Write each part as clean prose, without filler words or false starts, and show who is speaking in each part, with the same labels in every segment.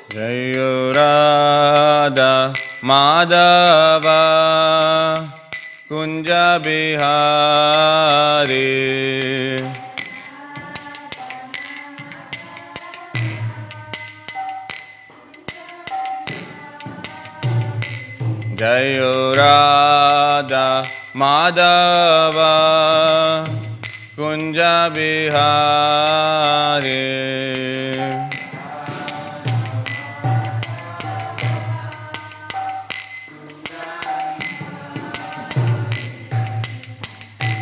Speaker 1: Jayo Radha Madhava Kunja Bihari. Jayo Radha Madhava Kunja Bihari.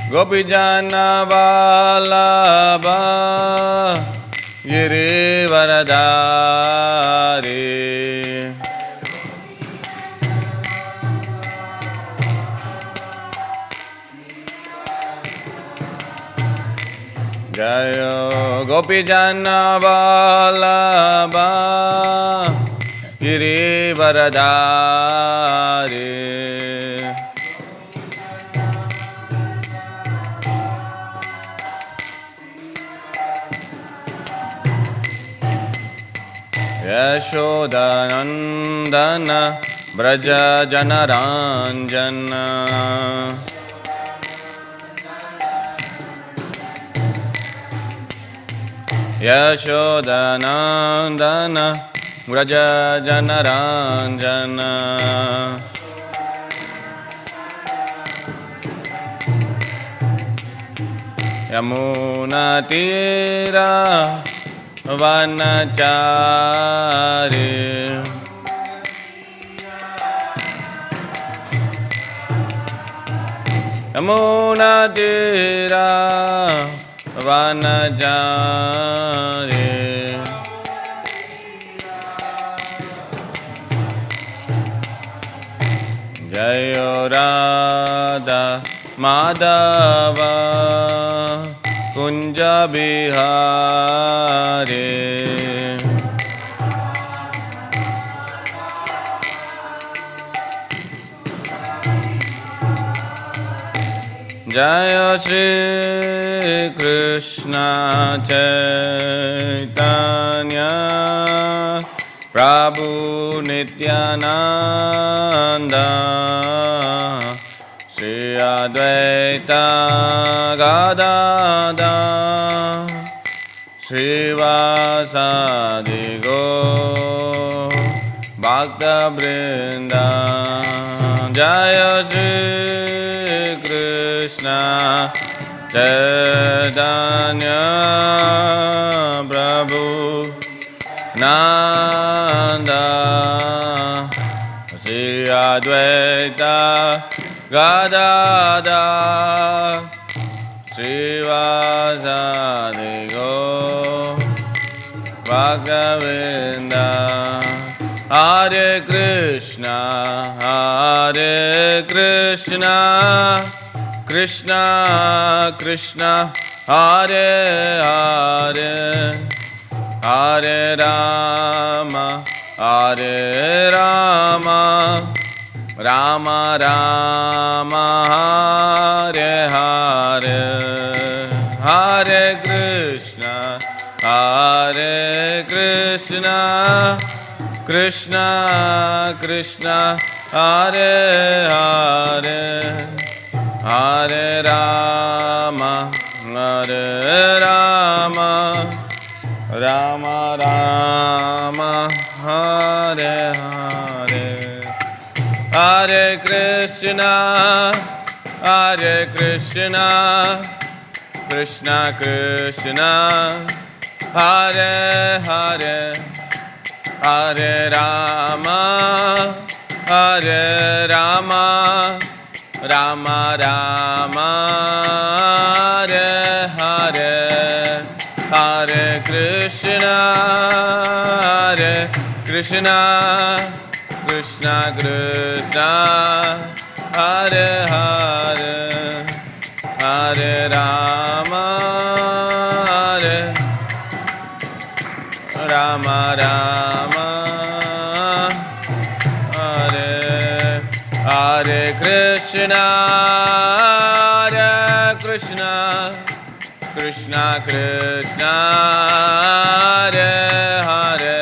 Speaker 1: Gopijana Vallabha Girivaradhari. Jayo Gopijana Vallabha Girivaradhari. Yashodanandana Braja Janaranjana. Yashodanandana Braja Janaranjana. Yamuna Tira Vanachari. Yamuna Tira Vanachari. Jayo Radha Madhava Kunja Bihari. Jaya Shri Krishna Chaitanya Prabhu Nityananda Shri Advaita Gadadhar Shri Vasadi Gaur Bhaktivedanta. Jaya Shri Krishna Chaitanya Prabhu Nanda Shri Advaita Gadadhar Shri Vasadi Gaur Bhaktivedanta. Hare Krishna Krishna Krishna Hare Hare Hare Rama Rama Rama Hare Hare. Hare Krishna Krishna Krishna Hare Hare Hare Rama Rama Rama Hare Hare. Hare Krishna Krishna Krishna Hare Hare Hare Rama Rama Rama Hare Hare. Hare Krishna Krishna Krishna Hare Hare Hare Rama Rama Hare Hare Krishna Krishna Krishna Hare Hare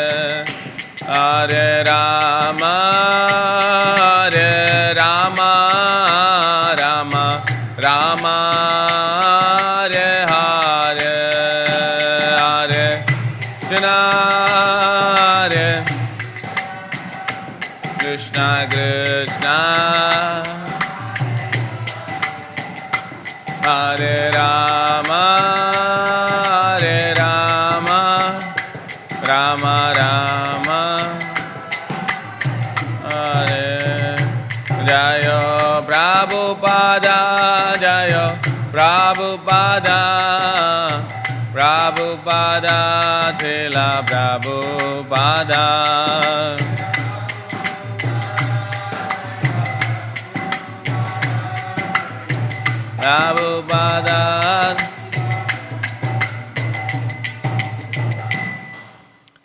Speaker 1: Krishna, Hare Krishna, Krishna, Hare Rama, Hare Rama, Rama Rama, Hare Jayo Prabhupada, Jayo Prabhupada, Prabhupada, Srila Prabhupada. Prabhupada.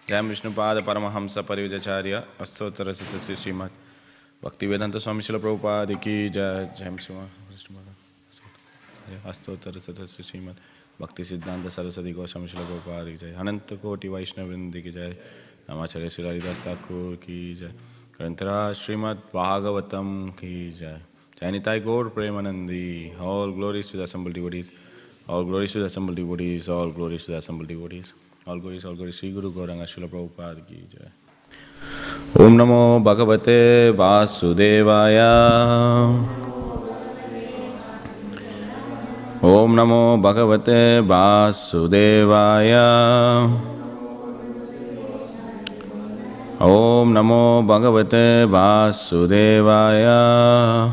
Speaker 1: Jai Vishnupada Paramahamsa Parivajacharya Astotara Sita Śrīmad Bhaktivedanta Swami Śrīla Prabhupada ki Jai. Jai Vishnupada Astotara Sita Śrīmad Bhaktisiddhanta Saraswati Goswami Śrīla Prabhupada ki Jai. Ananta Koti Vaishnavrinda ki Jai. Namacharya Sri Haridas Thakur ki Jai. Grantara Śrīmad Bhāgavatam ki Jai. Janitai Gaur Premanandi, all glories to the assembled devotees, all glories to the assembled devotees, all glories to the assembled devotees, all glories, Sri Guru Gauranga Srila Prabhupada ki Jai. Om Namo Bhagavate Vasudevaya. Om Namo Bhagavate Vasudevaya. Om Namo Bhagavate Vasudevaya.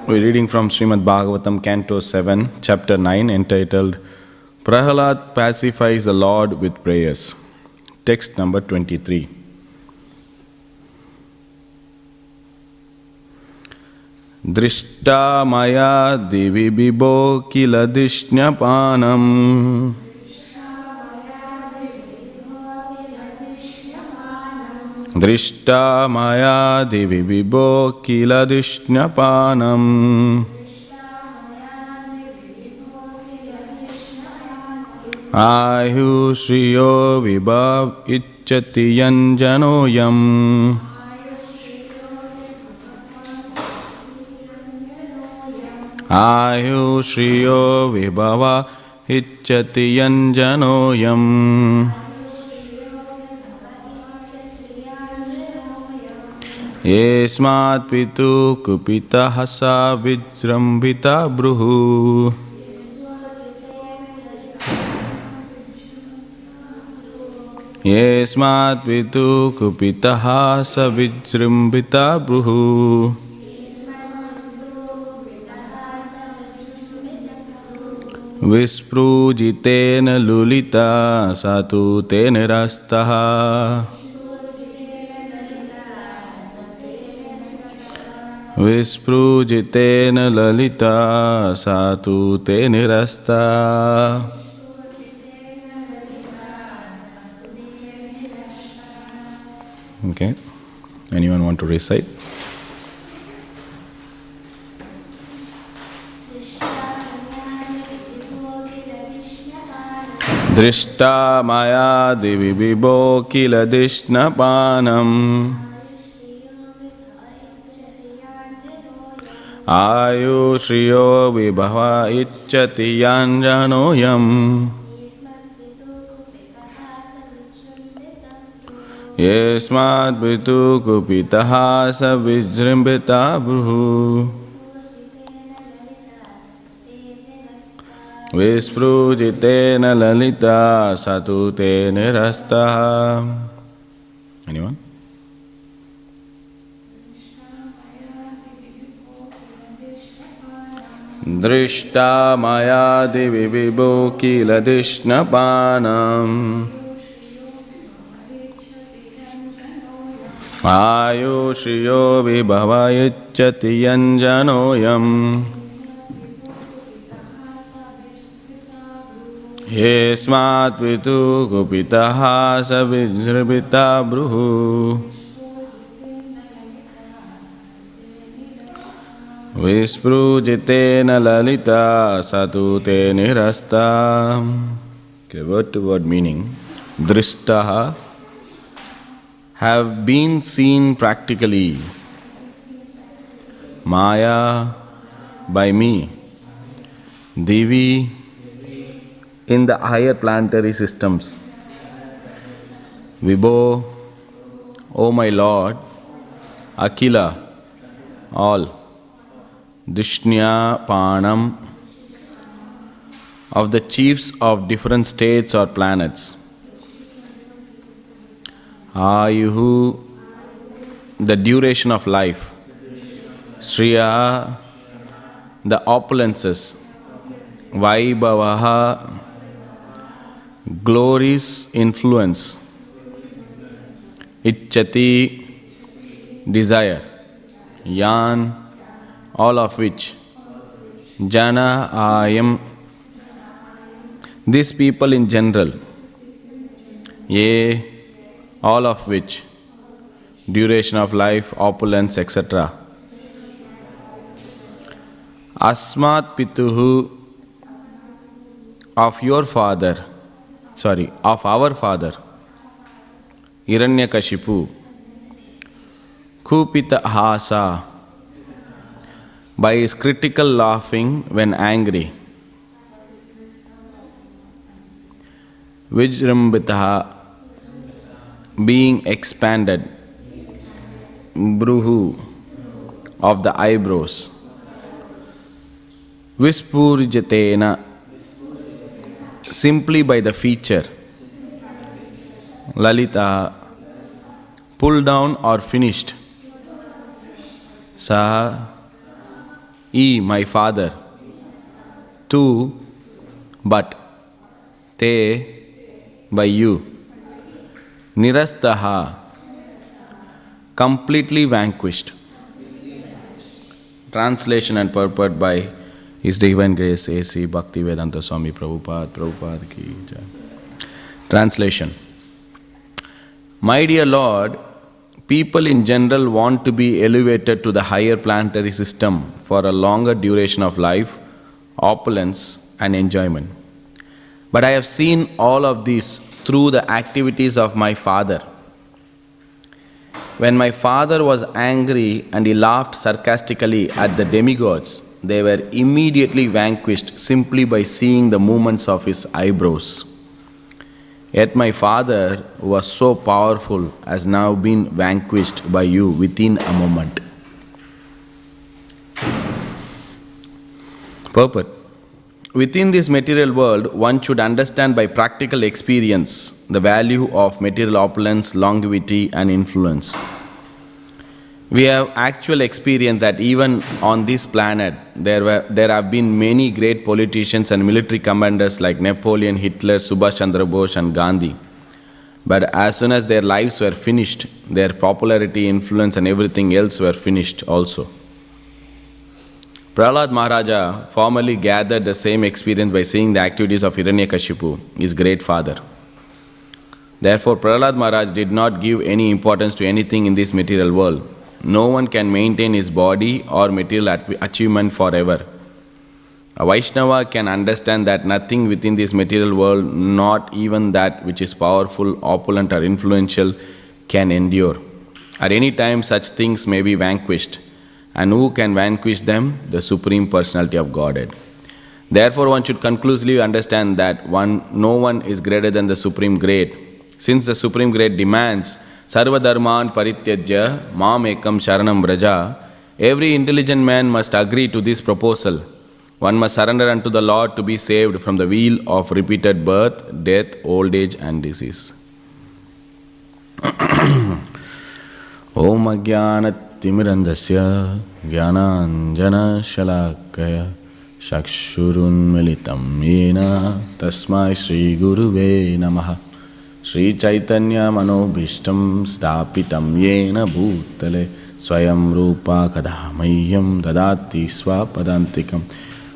Speaker 1: We're reading from Śrīmad Bhāgavatam, Canto 7, Chapter 9, entitled Prahalad Pacifies the Lord with Prayers. Text number 23. Drishta maya divi bibho kila dishnapanam. Drishta maya divi vibho kila dishnapanam. Ayu shriyo vibhav icchati yanjanoyam. Ayu shriyo vibhava icchati yanjanoyam. Yesmat pitu kupita hasa vijrambita bruhu. Yesmat pitu kupita hasa vijrambita bruhu. Visprujitena lulita satu tenerastaha. Visprujitena lalita satu te nirasta. Okay. Anyone want to recite? Drishta maya divi vibho kila dishnapanam. Ayu shriyo vibhava icchati yanjanoyam. Yesmat vitu kupitaha savijrimbita bruhu. Visprujitena lalita satute nirasta. Anyone? Drishta maya divi vibho kila dishnapanam. Ayu shriyo vibhava icchati yanjanoyam. Yesmat vitu kupitaha savijribita bruhu. Visprujitena lalita satute nirasta. Okay, word to word meaning. Drishtaha, have been seen practically. Maya, by me. Divi, in the higher planetary systems. Vibho, O my Lord, Akila, all, Dishnya Panam, of the chiefs of different states or planets. Ayuhu, the duration of life. Shriya, the opulences. Vaibhavaha, glory's influence. Ichchati, desire. Yan, all of which. Jana ayam, these people in general. Ye, all of which. Duration of life, opulence, etc. Asmat pituhu, of your father, of our father, Hiranyakashipu, Kupita hasa, by his critical laughing when angry. Vijrambitaha, being expanded. Bruhu, of the eyebrows. Vispurjatena, simply by the feature. Lalita, pulled down or finished. Saha, my father. Tu, but. Te, by you. Nirastaha, completely vanquished. Translation and purport by His Divine Grace A.C. Bhaktivedanta Swami Prabhupada ki jai. Translation. My dear Lord, people in general want to be elevated to the higher planetary system for a longer duration of life, opulence and enjoyment. But I have seen all of this through the activities of my father. When my father was angry and he laughed sarcastically at the demigods, they were immediately vanquished simply by seeing the movements of his eyebrows. Yet my father, who was so powerful, has now been vanquished by you within a moment. Purport. Within this material world, one should understand by practical experience the value of material opulence, longevity and influence. We have actual experience that even on this planet, there have been many great politicians and military commanders like Napoleon, Hitler, Subhash Chandra Bose and Gandhi. But as soon as their lives were finished, their popularity, influence and everything else were finished also. Prahlad Maharaja formerly gathered the same experience by seeing the activities of Hiranyakashipu, his great father. Therefore, Prahlad Maharaj did not give any importance to anything in this material world. No one can maintain his body or material achievement forever. A Vaishnava can understand that nothing within this material world, not even that which is powerful, opulent or influential, can endure. At any time, such things may be vanquished. And who can vanquish them? The Supreme Personality of Godhead. Therefore, one should conclusively understand that no one is greater than the Supreme Great. Since the Supreme Great demands, Sarva Dharman Parityajya Mam Ekam Sharanam Vraja, every intelligent man must agree to this proposal. One must surrender unto the Lord to be saved from the wheel of repeated birth, death, old age and disease. Om Ajnanat Timirandasya Jnananjana Shalakaya Chakshurun Militam Yena Tasmai Shri Guruve Namaha Shri Chaitanya Manobhishtam Stapitam Yena Bhutale Swayam Rupa Kadamayyam Dadati Swapadantikam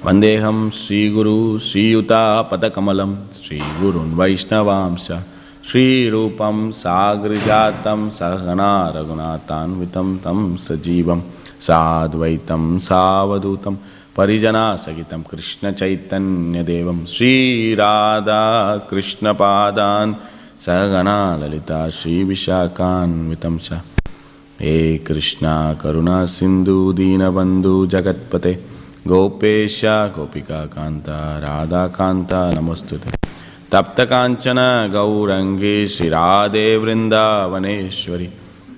Speaker 1: Vandeham Shri Guru Shri Yuta Padakamalam Shri Gurun Vaishnavamsha Shri Rupam Sagrijatam Sahana Raghunathan Vitam Tam Sajivam Sadvaitam Savadutam Parijana Sagitam Krishna Chaitanya Devam Shri Radha Krishna Padan Sahana Lalita Shri Vishakan Vitam Sha He Krishna Karuna Sindhu Dina Bandhu Jagatpate Gopesha Gopika Kanta Radha Kanta Namostute Tapta Kanchana Gaurangi Shirade Vrindavaneshwari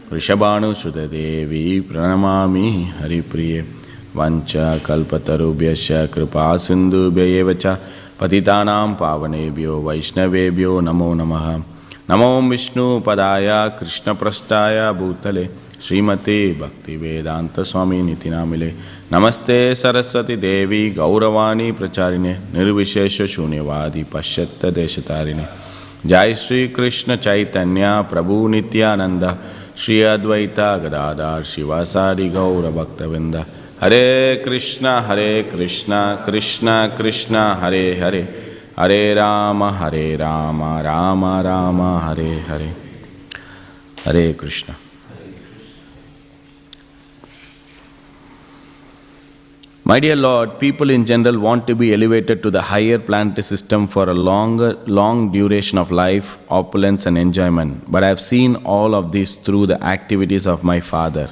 Speaker 1: Rishabhanu Sudadevi Pranamami Haripriye Vancha Kalpatarubhyasya Kripa Sindhubhyayevacha Patitanam Pavanebhyo Vaishnavebhyo Namo Namaha Namo Vishnu Padaya Krishna Prastaya Bhutale Srimate Bhaktivedanta Swami Nitinamile Namaste Saraswati Devi Gauravani Pracharine Nirvishesha Shunyavadi Paschatta Deshatarine Jai Shri Krishna Chaitanya Prabhu Nityananda Shri Advaita Gadadhar Shivasari Gaura Bhaktavinda Hare Krishna Krishna Krishna Hare Hare Hare Rama Rama Rama Hare Hare Hare Krishna. My dear Lord, people in general want to be elevated to the higher planetary system for a long duration of life, opulence and enjoyment. But I have seen all of this through the activities of my father.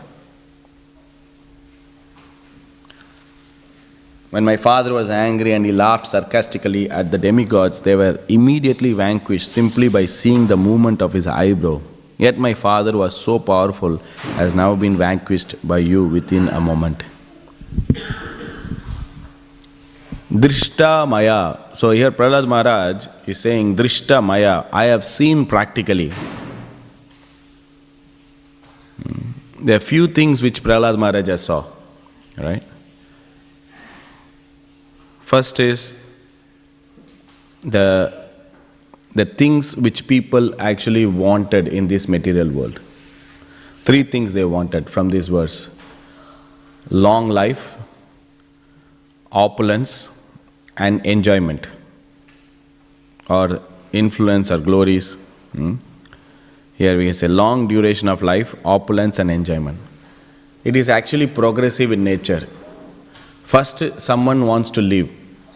Speaker 1: When my father was angry and he laughed sarcastically at the demigods, they were immediately vanquished simply by seeing the movement of his eyebrow. Yet my father was so powerful, has now been vanquished by you within a moment. Drishta Maya. So here Prahlad Maharaj is saying Drishta Maya. I have seen practically. There are few things which Prahlad Maharaj saw. Right? First is the things which people actually wanted in this material world. Three things they wanted from this verse. Long life, opulence, and enjoyment, or influence or glories. Here we say long duration of life, opulence and enjoyment. It is actually progressive in nature. First, someone wants to live,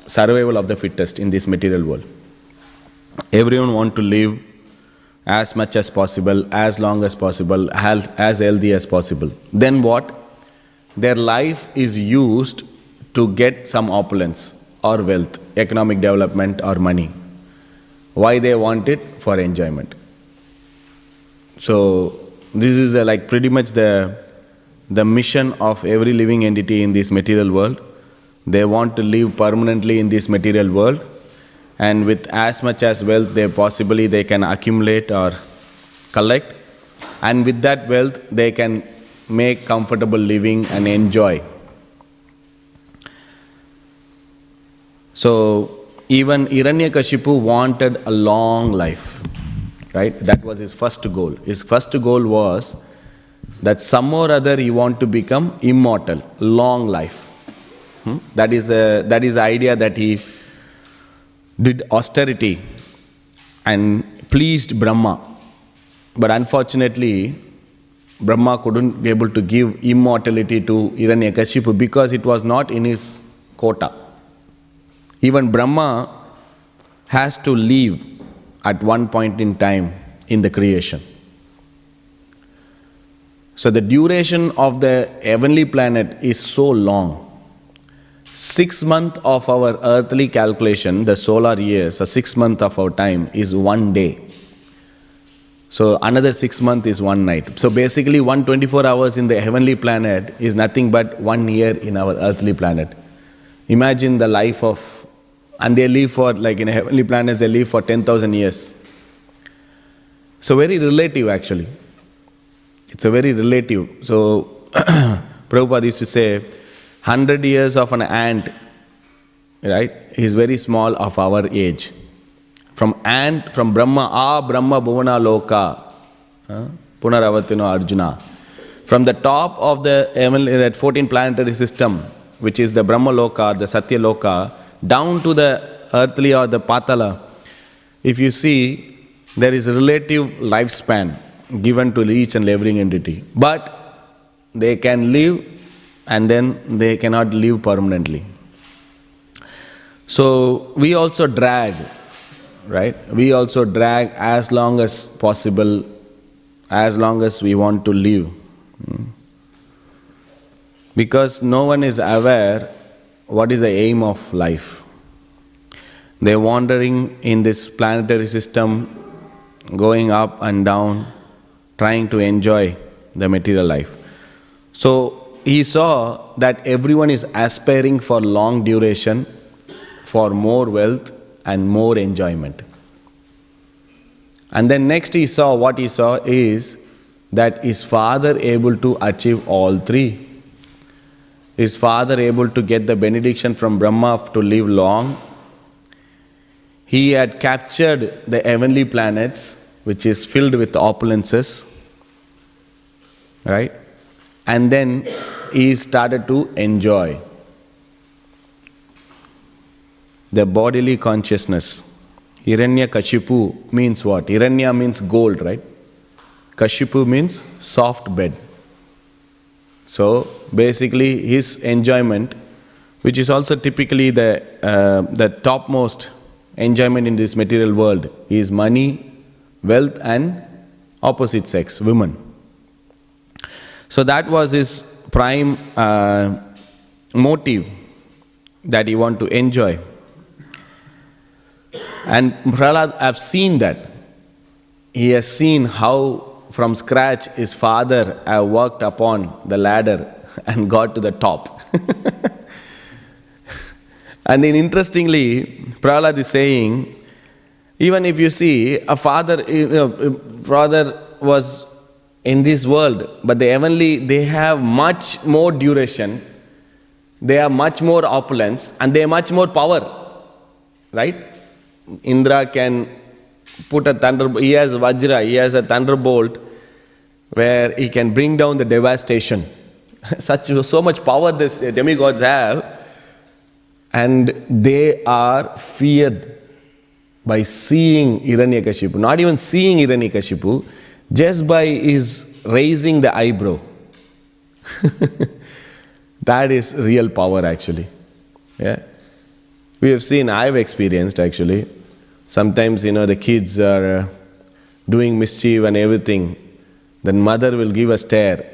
Speaker 1: survival of the fittest in this material world. Everyone wants to live as much as possible, as long as possible, as healthy as possible. Then what? Their life is used to get some opulence or wealth, economic development or money. Why they want it? For enjoyment. So this is like pretty much the mission of every living entity in this material world. They want to live permanently in this material world, and with as much as wealth they can accumulate or collect, and with that wealth they can make comfortable living and enjoy. So even Hiranyakashipu wanted a long life, right? That was his first goal. His first goal was that some or other he want to become immortal, long life. That is the idea that he did austerity and pleased Brahma. But unfortunately, Brahma couldn't be able to give immortality to Hiranyakashipu because it was not in his quota. Even Brahma has to leave at one point in time in the creation. So the duration of the heavenly planet is so long. 6 months of our earthly calculation, the solar years, so 6 months of our time is 1 day. So another 6 months is 1 night. So basically 124 hours in the heavenly planet is nothing but 1 year in our earthly planet. Imagine the life of, and they live for, like in heavenly planets, they live for 10,000 years. So very relative actually. It's a very relative. So Prabhupada used to say, 100 years of an ant, right, is very small of our age. From ant, from Brahma, Brahma Bhuvana Loka, Punaravatino Arjuna. From the top of the heavenly, that 14 planetary system, which is the Brahma Loka, the Satya Loka, down to the earthly or the Patala, if you see, there is a relative lifespan given to each and every entity. But they can live and then they cannot live permanently. So we also drag, right? We also drag as long as possible, as long as we want to live. Because no one is aware what is the aim of life. They're wandering in this planetary system, going up and down, trying to enjoy the material life. So he saw that everyone is aspiring for long duration, for more wealth and more enjoyment. And then next what he saw is that his father able to achieve all three. His father able to get the benediction from Brahma to live long. He had captured the heavenly planets, which is filled with opulences, right? And then he started to enjoy the bodily consciousness. Hiranyakashipu means what? Hiranya means gold, right? Kashipu means soft bed. So basically his enjoyment, which is also typically the topmost enjoyment in this material world, is money, wealth and opposite sex, women. So that was his prime motive, that he want to enjoy. And Prahlad have seen that. He has seen how from scratch his father have worked upon the ladder and got to the top. And then interestingly, Prahlad is saying, even if you see a father was in this world, but the heavenly, they have much more duration, they have much more opulence, and they have much more power, right? Indra can put a thunderbolt, he has Vajra, he has a thunderbolt where he can bring down the devastation. So much power these demigods have, and they are feared by seeing Hiranyakashipu. Not even seeing Hiranyakashipu, just by his raising the eyebrow. That is real power actually. Yeah. We have seen, I have experienced actually, sometimes the kids are doing mischief and everything, then mother will give a stare,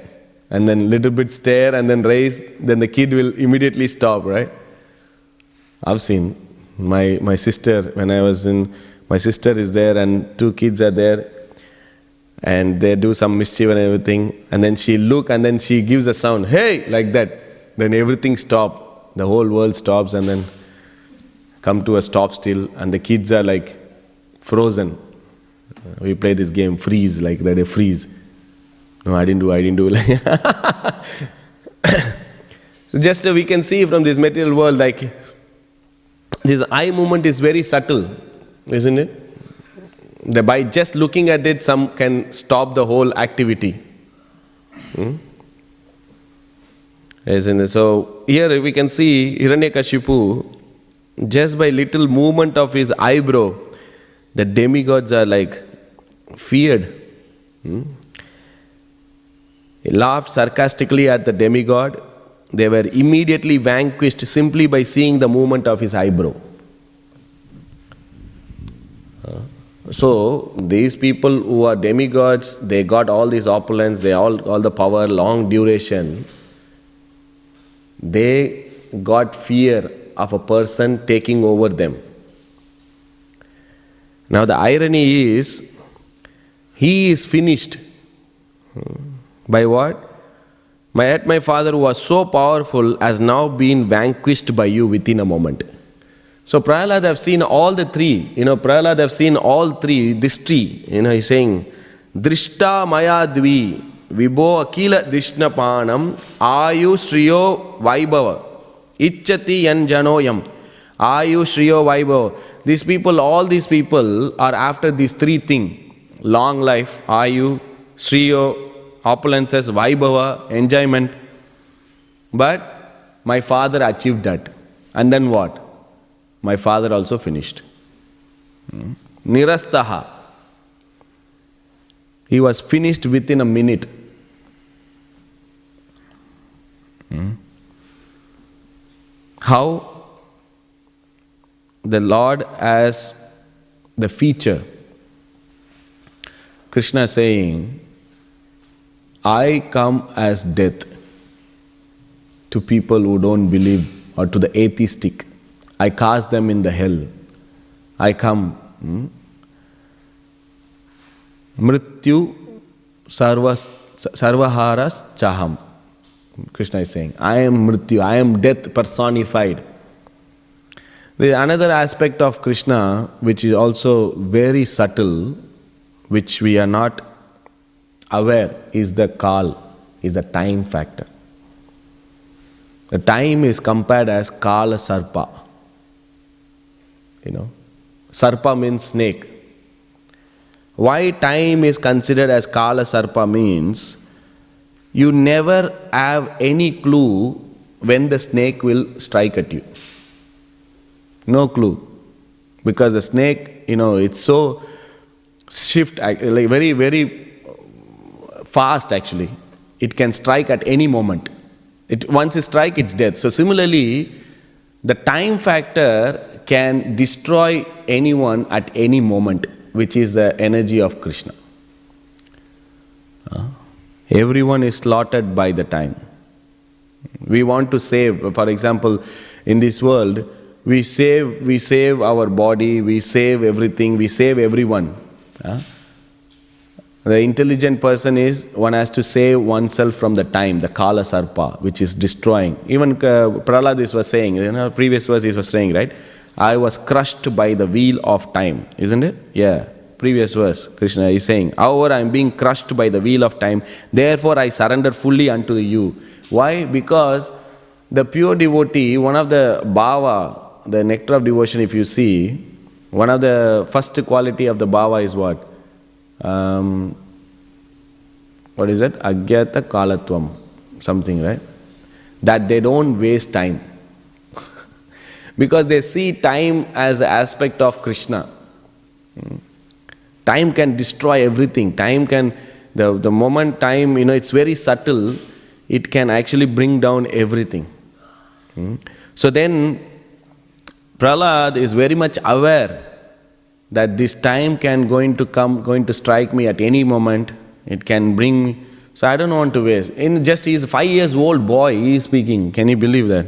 Speaker 1: and then little bit stare and then raise, then the kid will immediately stop, right? I've seen my sister, when I was in, my sister is there and two kids are there, and they do some mischief and everything, and then she look and then she gives a sound, hey, like that, then everything stop, the whole world stops and then come to a stop still, and the kids are like frozen. We play this game, freeze, like that, they freeze. No, I didn't do. So just we can see from this material world, like this eye movement is very subtle, isn't it? By just looking at it, some can stop the whole activity. Isn't it? So here we can see Hiranyakashipu, just by little movement of his eyebrow, the demigods are like feared. He laughed sarcastically at the demigod. They were immediately vanquished simply by seeing the movement of his eyebrow. So these people who are demigods, they got all this opulence, they all the power, long duration. They got fear of a person taking over them. Now the irony is, he is finished. By what? My father, who was so powerful, has now been vanquished by you within a moment. So Prahlad have seen all the three. Prahlad have seen all three, this tree. He's saying, Drishta maya dvi, vibho akila drishnapanam, ayu shriyo vaibhava, ichchati yanjanoyam, ayu shriyo vaibhava. These people, all these people are after these three things. Long life, ayu, shriyo, opulences, vaibhava, enjoyment. But my father achieved that. And then what? My father also finished. Nirastaha. He was finished within a minute. How? The Lord as the feature. Krishna saying, I come as death to people who don't believe, or to the atheistic. I cast them in the hell. I come. Mrityu sarvaharas chaham. Krishna is saying, I am Mrityu, I am death personified. There is another aspect of Krishna which is also very subtle, which we are not aware, is the kal, is the time factor. The time is compared as kala sarpa. Sarpa means snake. Why time is considered as kala sarpa means you never have any clue when the snake will strike at you. No clue. Because the snake, it's so shift, like very, very fast actually. It can strike at any moment. Once it strikes, it's death. So similarly, the time factor can destroy anyone at any moment, which is the energy of Krishna. Everyone is slaughtered by the time. We want to save, for example, in this world, we save our body, we save everything, we save everyone. The intelligent person one has to save oneself from the time, the kala sarpa, which is destroying. Even Prahlad was saying, previous verse he was saying, right? I was crushed by the wheel of time, isn't it? Yeah. Previous verse, Krishna is saying, however, I am being crushed by the wheel of time, therefore I surrender fully unto you. Why? Because the pure devotee, one of the bhava, the nectar of devotion, if you see, one of the first quality of the bhava is what? What is it? Agyata kalatvam, something, right? That they don't waste time. Because they see time as an aspect of Krishna. Time can destroy everything. Time can, the moment time, it's very subtle, it can actually bring down everything. So then, Prahlad is very much aware that this time going to strike me at any moment. It can bring, so I don't want to waste. He's a 5 years old boy, he is speaking. Can you believe that?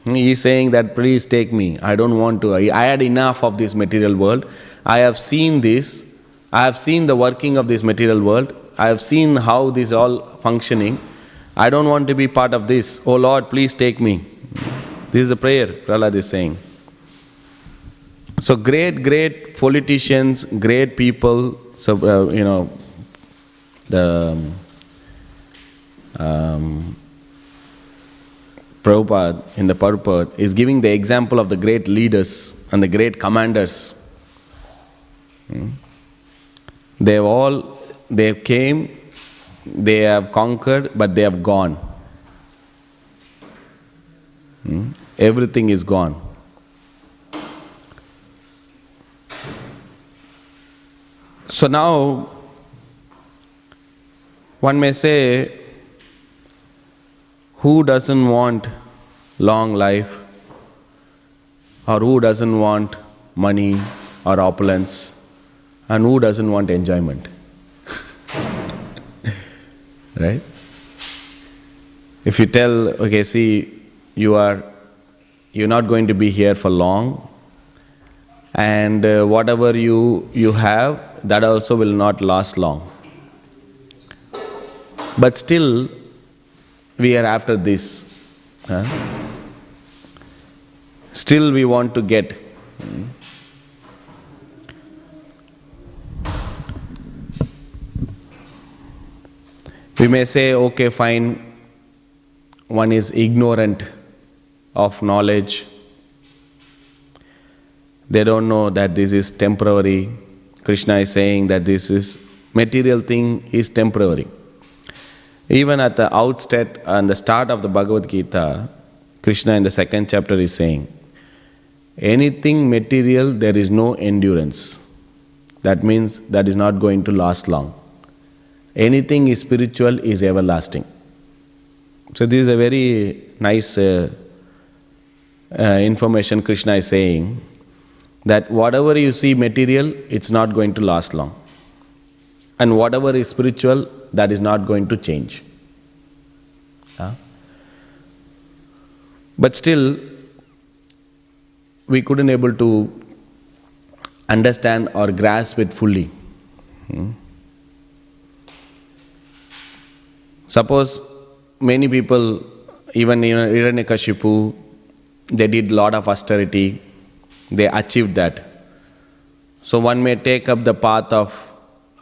Speaker 1: He is saying that, please take me. I don't want to. I had enough of this material world. I have seen this. I have seen the working of this material world. I have seen how this is all functioning. I don't want to be part of this. Oh Lord, please take me. This is a prayer Prahlad is saying. So great politicians, great people, so Prabhupada in the Purport is giving the example of the great leaders and the great commanders. They came, they have conquered, but they have gone. Everything is gone. So now, one may say, who doesn't want long life? Or who doesn't want money or opulence? And who doesn't want enjoyment? Right? If you tell, okay, see, you're not going to be here for long, and whatever you have, that also will not last long. But still, we are after this. Still we want to get. We may say, okay, fine, one is ignorant of knowledge. They don't know that this is temporary. Krishna is saying that this is material thing is temporary. Even at the outset and the start of the Bhagavad Gita, Krishna in the 2nd chapter is saying, anything material, there is no endurance. That means that is not going to last long. Anything is spiritual is everlasting. So this is a very nice information Krishna is saying, that whatever you see material, it's not going to last long. And whatever is spiritual, that is not going to change. But still, we couldn't able to understand or grasp it fully. Suppose many people, even Hiranyakashipu, they did lot of austerity, they achieved that. So one may take up the path of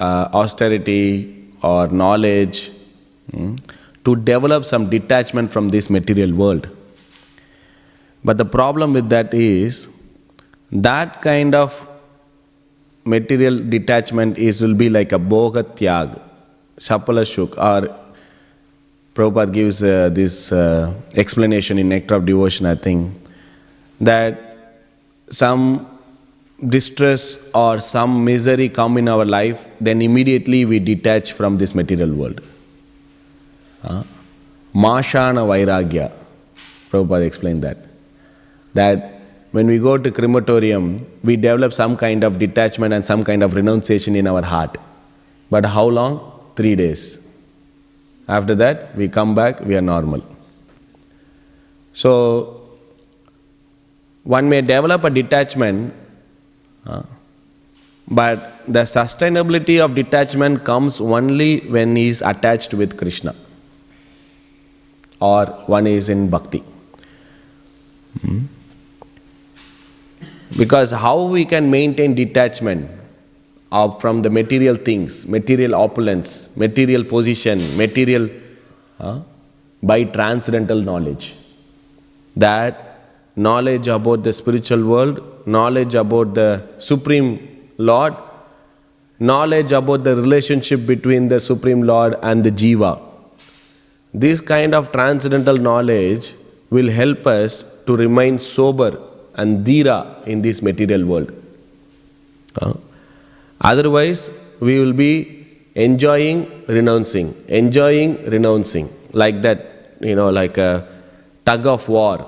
Speaker 1: austerity or knowledge to develop some detachment from this material world. But the problem with that is, that kind of material detachment will be like a bhoga tyag, shapala shuk, or Prabhupada gives this explanation in Nectar of Devotion, I think, that some distress or some misery come in our life, then immediately we detach from this material world. Mashana Vairagya, Prabhupada explained that. That when we go to crematorium, we develop some kind of detachment and some kind of renunciation in our heart. But how long? 3 days. After that, we come back, we are normal. So, one may develop a detachment, but the sustainability of detachment comes only when he is attached with Krishna or one is in bhakti. Because how we can maintain detachment from the material things, material opulence, material position, material by transcendental knowledge. That knowledge about the spiritual world, knowledge about the Supreme Lord, knowledge about the relationship between the Supreme Lord and the Jiva. This kind of transcendental knowledge will help us to remain sober and dhira in this material world. Otherwise, we will be enjoying, renouncing, like that, like a tug of war.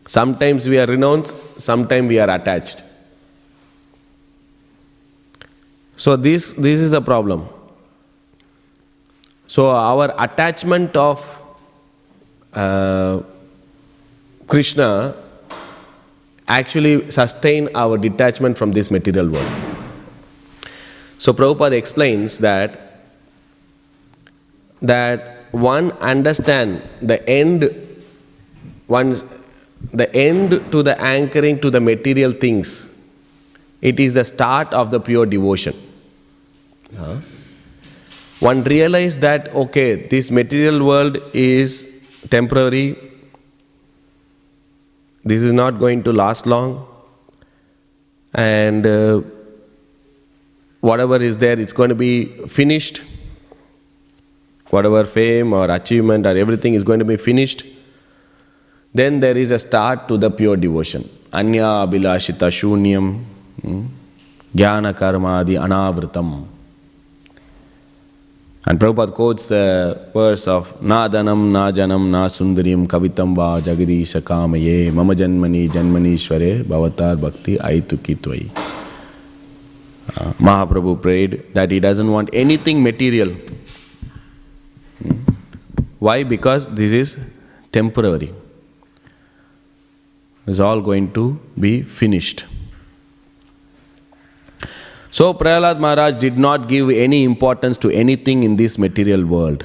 Speaker 1: Sometimes we are renounced, sometimes we are attached. So this is a problem. So our attachment of Krishna actually sustain our detachment from this material world. So Prabhupada explains that one understand the end to the anchoring to the material things. It is the start of the pure devotion. One realize that, okay, this material world is temporary. This is not going to last long, and whatever is there, it's going to be finished. Whatever fame or achievement or everything is going to be finished. Then there is a start to the pure devotion. Anya abhilashita shunyam jnana karmadi anavritam. And Prabhupada quotes the verse of Na dhanam, na janam, na sundarim, kavitam va jagadisha kamaye, mama janmani janmanishware, bhavatar bhakti aituki tvai. Mahaprabhu prayed that he doesn't want anything material. Why? Because this is temporary. It's all going to be finished. So Prahlad Maharaj did not give any importance to anything in this material world.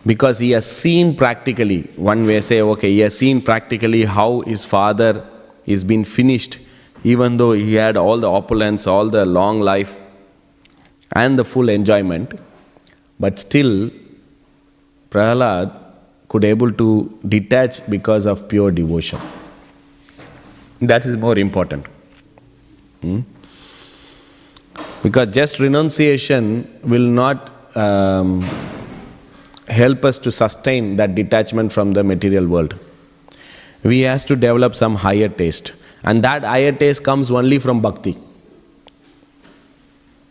Speaker 1: Because he has seen practically, one may say, okay, he has seen practically how his father is been finished, even though he had all the opulence, all the long life and the full enjoyment. But still, Prahlad could able to detach because of pure devotion. That is more important. Because just renunciation will not help us to sustain that detachment from the material world. We have to develop some higher taste. And that higher taste comes only from bhakti.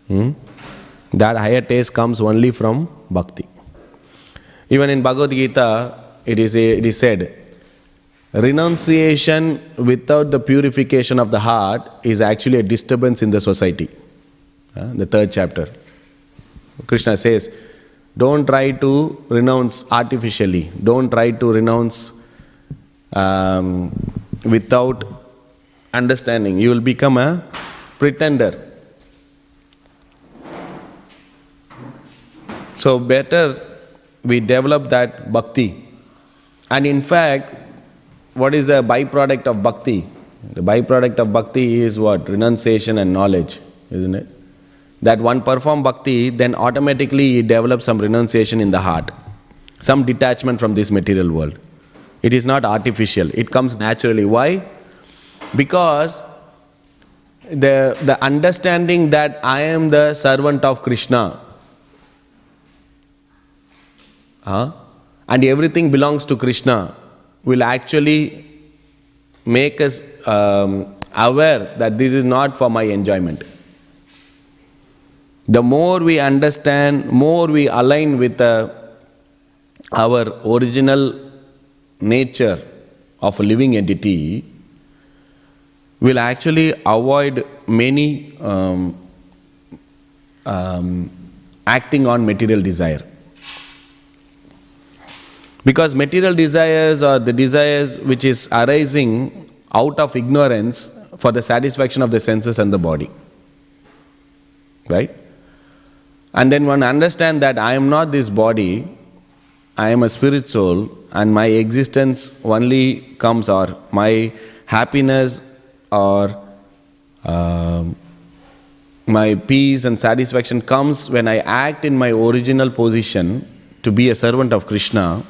Speaker 1: That higher taste comes only from bhakti. Even in Bhagavad Gita, it is said, renunciation without the purification of the heart is actually a disturbance in the society. The 3rd chapter. Krishna says, don't try to renounce artificially. Don't try to renounce without understanding. You will become a pretender. So better we develop that bhakti. And in fact, what is the byproduct of bhakti? The byproduct of bhakti is what? Renunciation and knowledge, isn't it? That one perform bhakti, then automatically he develops some renunciation in the heart, some detachment from this material world. It is not artificial, it comes naturally. Why? Because the understanding that I am the servant of Krishna, and everything belongs to Krishna, will actually make us aware that this is not for my enjoyment. The more we understand, more we align with our original nature of a living entity, will actually avoid many acting on material desire. Because material desires are the desires which is arising out of ignorance for the satisfaction of the senses and the body. Right? And then one understands that I am not this body, I am a spirit soul, and my existence only comes, or my happiness or my peace and satisfaction comes when I act in my original position to be a servant of Krishna,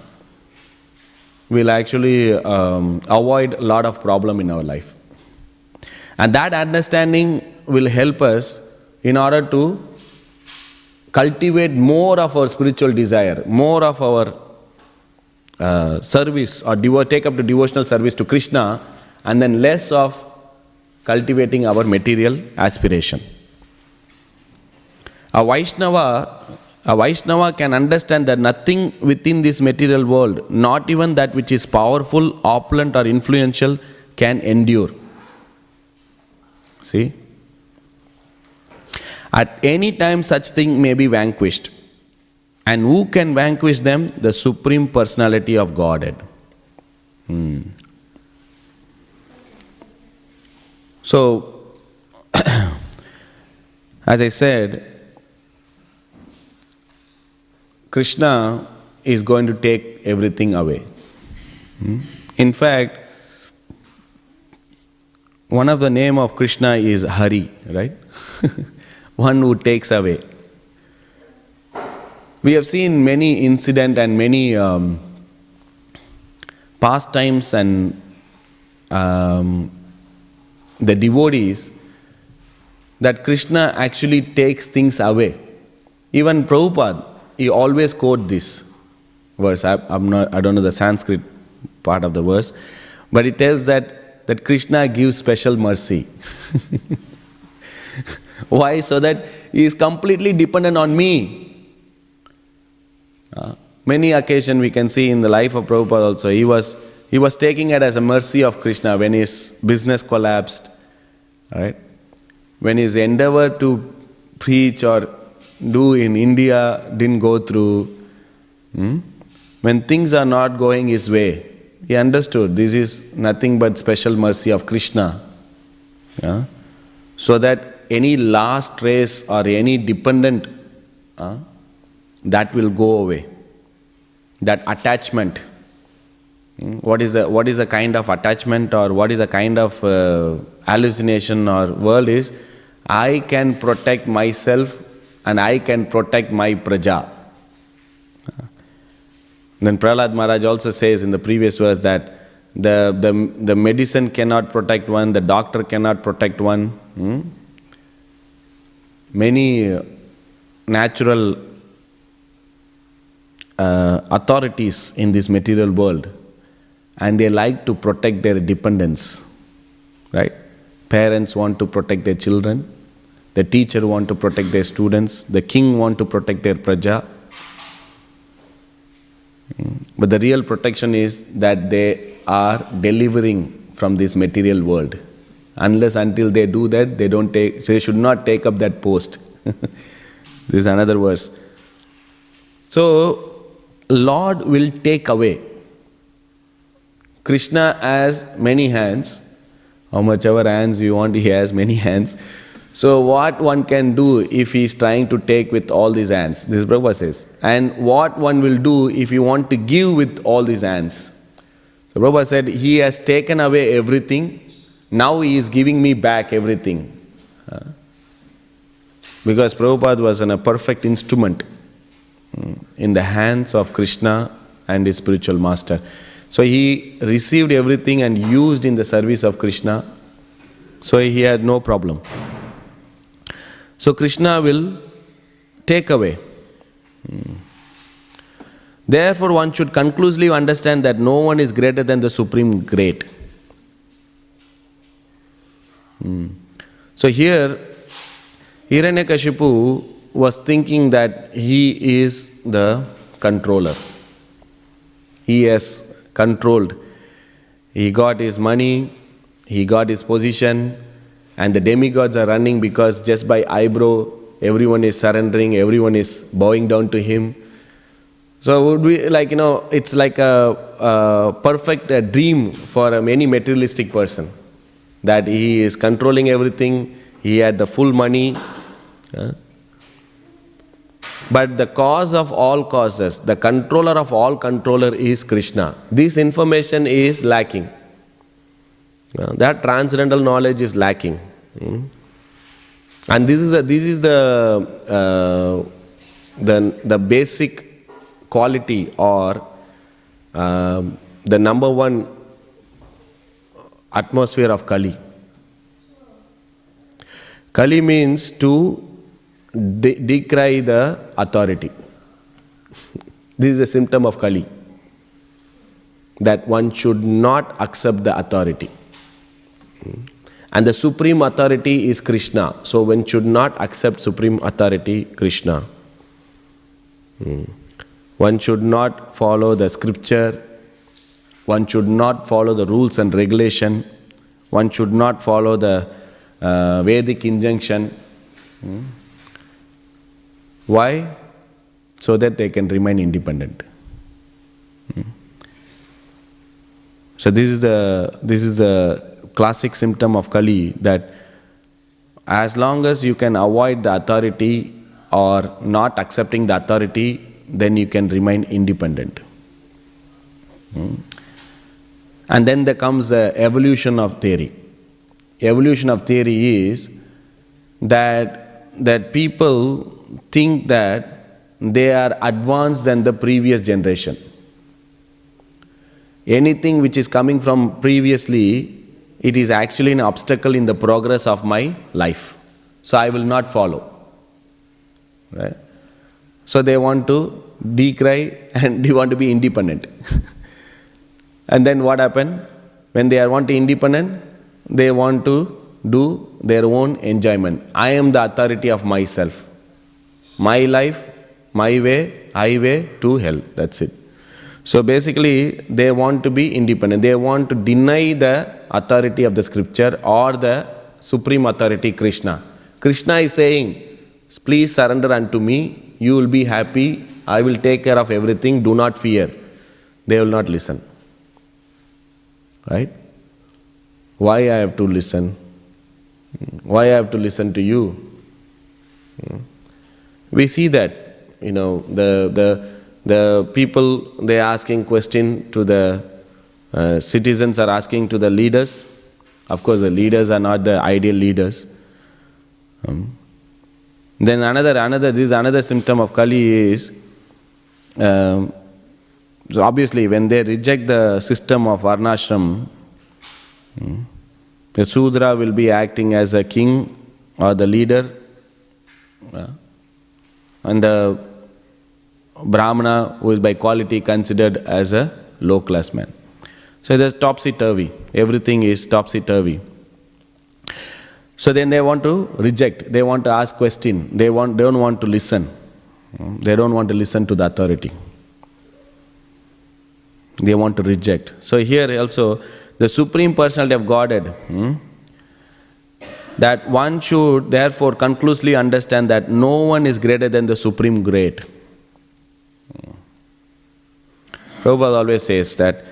Speaker 1: will actually avoid a lot of problem in our life. And that understanding will help us in order to cultivate more of our spiritual desire, more of our service, or take up the devotional service to Krishna, and then less of cultivating our material aspiration. A Vaishnava can understand that nothing within this material world, not even that which is powerful, opulent or influential, can endure. See? At any time such thing may be vanquished. And who can vanquish them? The Supreme Personality of Godhead. So, as I said, Krishna is going to take everything away. In fact, one of the name of Krishna is Hare, right? One who takes away. We have seen many incidents and many pastimes and the devotees that Krishna actually takes things away. Even Prabhupada, he always quotes this verse. I don't know the Sanskrit part of the verse, but it tells that Krishna gives special mercy. Why? So that he is completely dependent on me. Many occasions we can see in the life of Prabhupada also, he was taking it as a mercy of Krishna when his business collapsed, right? When his endeavor to preach or do in India didn't go through, when things are not going his way, he understood this is nothing but special mercy of Krishna. So that any last trace or any dependent, that will go away. That attachment. What is a kind of attachment, or what is a kind of hallucination or world is, I can protect myself and I can protect my praja. Then Prahlad Maharaj also says in the previous verse that the medicine cannot protect one, the doctor cannot protect one. Many natural authorities in this material world, and they like to protect their dependents, right? Parents want to protect their children, the teacher want to protect their students, the king want to protect their praja. But the real protection is that they are delivering from this material world. Until they do that, they should not take up that post. This is another verse. So, Lord will take away. Krishna has many hands, How much ever hands you want, he has many hands. So what one can do if he is trying to take with all these hands? This Prabhupada says. And what one will do if you want to give with all these hands? So Prabhupada said, he has taken away everything. Now he is giving me back everything. Because Prabhupada was a perfect instrument in the hands of Krishna and his spiritual master. So he received everything and used in the service of Krishna. So he had no problem. So Krishna will take away. Therefore one should conclusively understand that no one is greater than the Supreme Great. So here Hiranyakashipu was thinking that he is the controller. He has controlled. He got his money, he got his position, and the demigods are running because just by eyebrow, everyone is surrendering, everyone is bowing down to him. So it would be like, it's like a perfect dream for any materialistic person, that he is controlling everything, he had the full money. But the cause of all causes, the controller of all controller is Krishna. This information is lacking. That transcendental knowledge is lacking. And this is the basic quality or the number one atmosphere of Kali. Kali means to decry the authority. This is a symptom of Kali, that one should not accept the authority. And the supreme authority is Krishna. So one should not accept supreme authority, Krishna. One should not follow the scripture. One should not follow the rules and regulation. One should not follow the Vedic injunction. Why? So that they can remain independent. So this is the classic symptom of Kali, that as long as you can avoid the authority or not accepting the authority, then you can remain independent. And then there comes the evolution of theory. Evolution of theory is that people think that they are advanced than the previous generation. Anything which is coming from previously, it is actually an obstacle in the progress of my life. So I will not follow. Right? So they want to decry and they want to be independent. And then what happened? When they want to be independent, they want to do their own enjoyment. I am the authority of myself. My life, my way, highway to hell. That's it. So basically, they want to be independent. They want to deny the authority of the scripture or the supreme authority, Krishna. Krishna is saying, please surrender unto me, you will be happy, I will take care of everything, do not fear. They will not listen. Right? Why I have to listen? Why I have to listen to you? We see that, the people, they are asking question to the citizens are asking to the leaders. Of course, the leaders are not the ideal leaders. Then another symptom of Kali is, so obviously when they reject the system of Varnashram, the Sudra will be acting as a king or the leader, and the Brahmana, who is by quality considered as a low class man. So there's topsy-turvy. Everything is topsy-turvy. So then they want to reject. They want to ask question. They don't want to listen. They don't want to listen to the authority. They want to reject. So here also, the Supreme Personality of Godhead, that one should therefore conclusively understand that no one is greater than the Supreme Great. Prabhupada always says that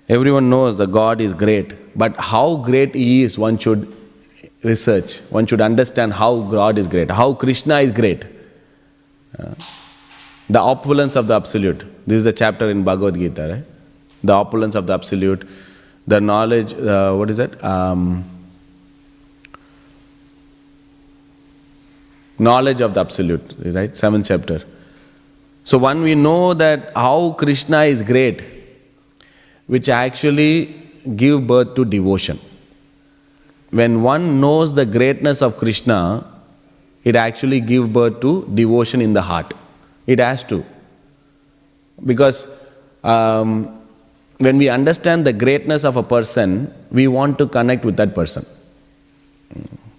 Speaker 1: Everyone knows that God is great, but how great He is, one should research. One should understand how God is great, how Krishna is great. The opulence of the Absolute. This is a chapter in Bhagavad Gita, right? The opulence of the Absolute, the knowledge, what is that? Knowledge of the Absolute, right? 7th chapter. So when we know that how Krishna is great, which actually give birth to devotion. When one knows the greatness of Krishna, it actually gives birth to devotion in the heart. It has to. Because when we understand the greatness of a person, we want to connect with that person.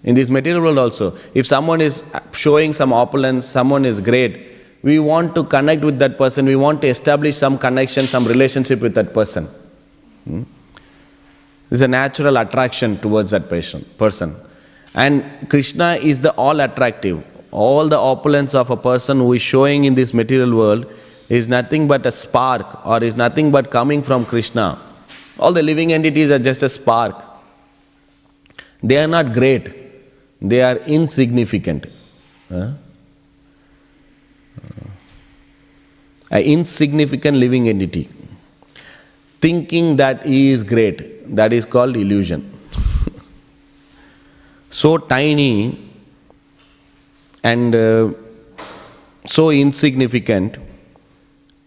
Speaker 1: In this material world also, if someone is showing some opulence, someone is great, we want to connect with that person, we want to establish some connection, some relationship with that person. There's a natural attraction towards that person. And Krishna is the all attractive. All the opulence of a person who is showing in this material world is nothing but a spark, or is nothing but coming from Krishna. All the living entities are just a spark. They are not great. They are insignificant. An insignificant living entity. Thinking that he is great, that is called illusion. So tiny and so insignificant,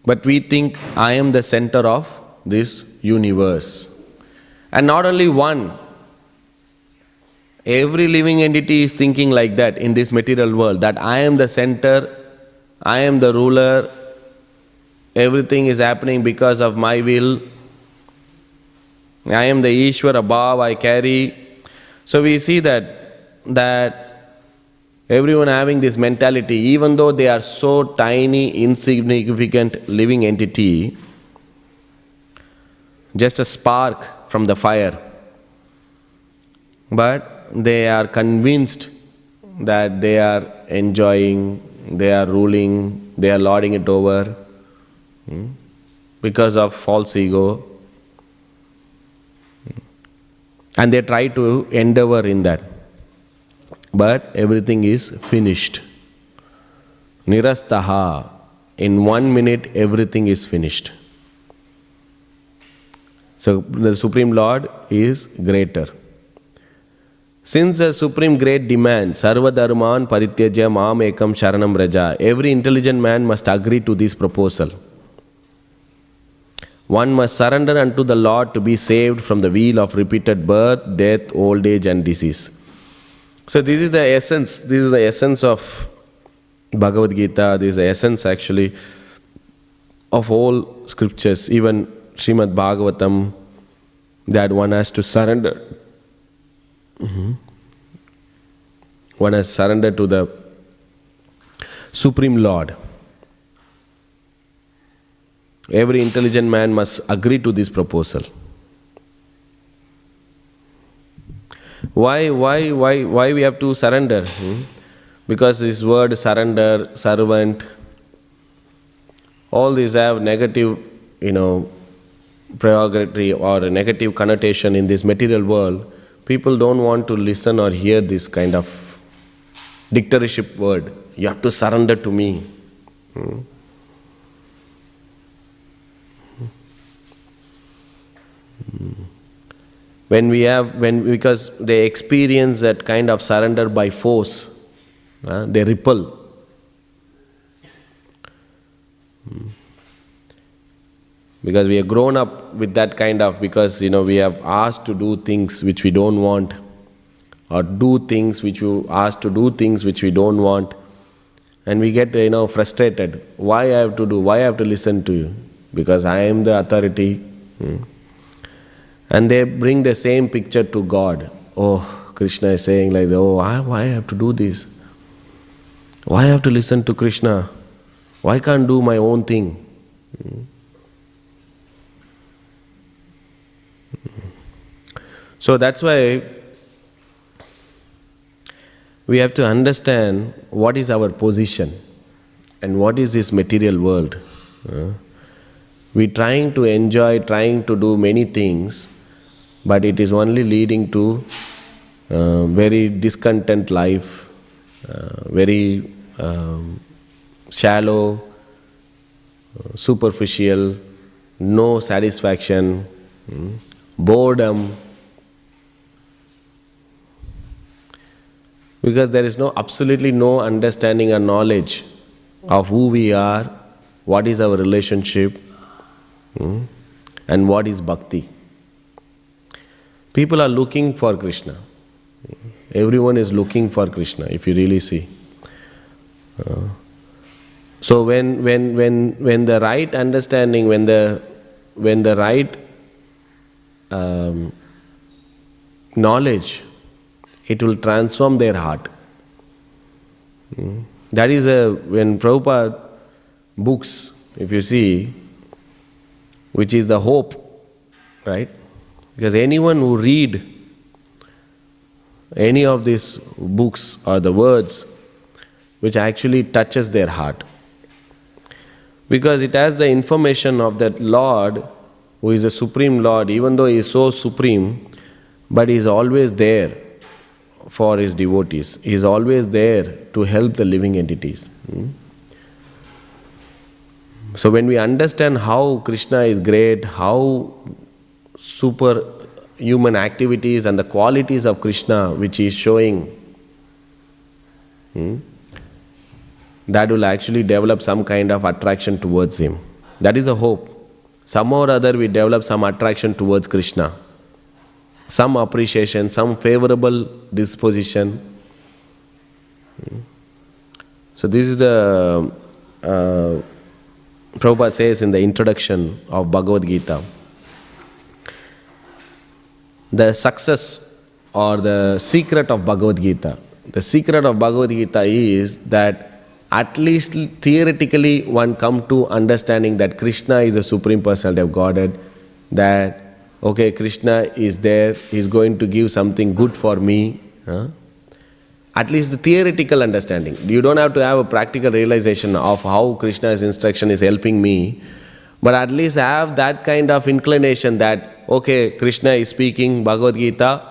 Speaker 1: but we think I am the center of this universe. And not only one, every living entity is thinking like that in this material world, that I am the center, I am the ruler, everything is happening because of my will, I am the Ishwar above, I carry. So we see that everyone having this mentality, even though they are so tiny, insignificant living entity, just a spark from the fire, but they are convinced that they are enjoying, they are ruling, they are lording it over because of false ego. And they try to endeavor in that. But everything is finished. Nirastaha. In 1 minute, everything is finished. So the Supreme Lord is greater. Since the Supreme Great demands, Sarva Dharman Parityajya Mam Ekam Sharanam Raja, every intelligent man must agree to this proposal. One must surrender unto the Lord to be saved from the wheel of repeated birth, death, old age and disease. So this is the essence of Bhagavad Gita, this is the essence actually of all scriptures, even Śrīmad Bhāgavatam, that one has to surrender. One has surrendered to the Supreme Lord. Every intelligent man must agree to this proposal. Why we have to surrender? Because this word surrender, servant, all these have negative, prerogative or a negative connotation in this material world. People don't want to listen or hear this kind of dictatorship word. You have to surrender to me. Because they experience that kind of surrender by force, they repel. Because we have grown up with that kind of, because we have asked to do things which we don't want, or do things which we asked to do things which we don't want, and we get frustrated. Why I have to do? Why I have to listen to you? Because I am the authority. And they bring the same picture to God. Oh, Krishna is saying like, why I have to do this? Why I have to listen to Krishna? Why can't do my own thing? So that's why we have to understand what is our position and what is this material world.
Speaker 2: We trying to enjoy, trying to do many things, but it is only leading to very discontent life, very shallow, superficial, no satisfaction, boredom. Because there is absolutely no understanding or knowledge of who we are, what is our relationship, and what is bhakti. People are looking for Krishna. Everyone is looking for Krishna, if you really see. So when the right understanding, when the right knowledge, it will transform their heart. That is when Prabhupada books, if you see, which is the hope, right? Because anyone who read any of these books or the words which actually touches their heart, because it has the information of that Lord who is the Supreme Lord, even though He is so supreme, but He is always there for His devotees. He is always there to help the living entities. So when we understand how Krishna is great, how super human activities and the qualities of Krishna which He is showing, that will actually develop some kind of attraction towards Him. That is the hope. Somehow or other we develop some attraction towards Krishna, some appreciation, some favorable disposition. So this is the Prabhupada says in the introduction of Bhagavad Gita, the success or the secret of Bhagavad Gita. The secret of Bhagavad Gita is that at least theoretically one come to understanding that Krishna is the Supreme Personality of Godhead, that okay, Krishna is there, He is going to give something good for me. At least the theoretical understanding. You don't have to have a practical realization of how Krishna's instruction is helping me, but at least have that kind of inclination that, okay, Krishna is speaking Bhagavad Gita,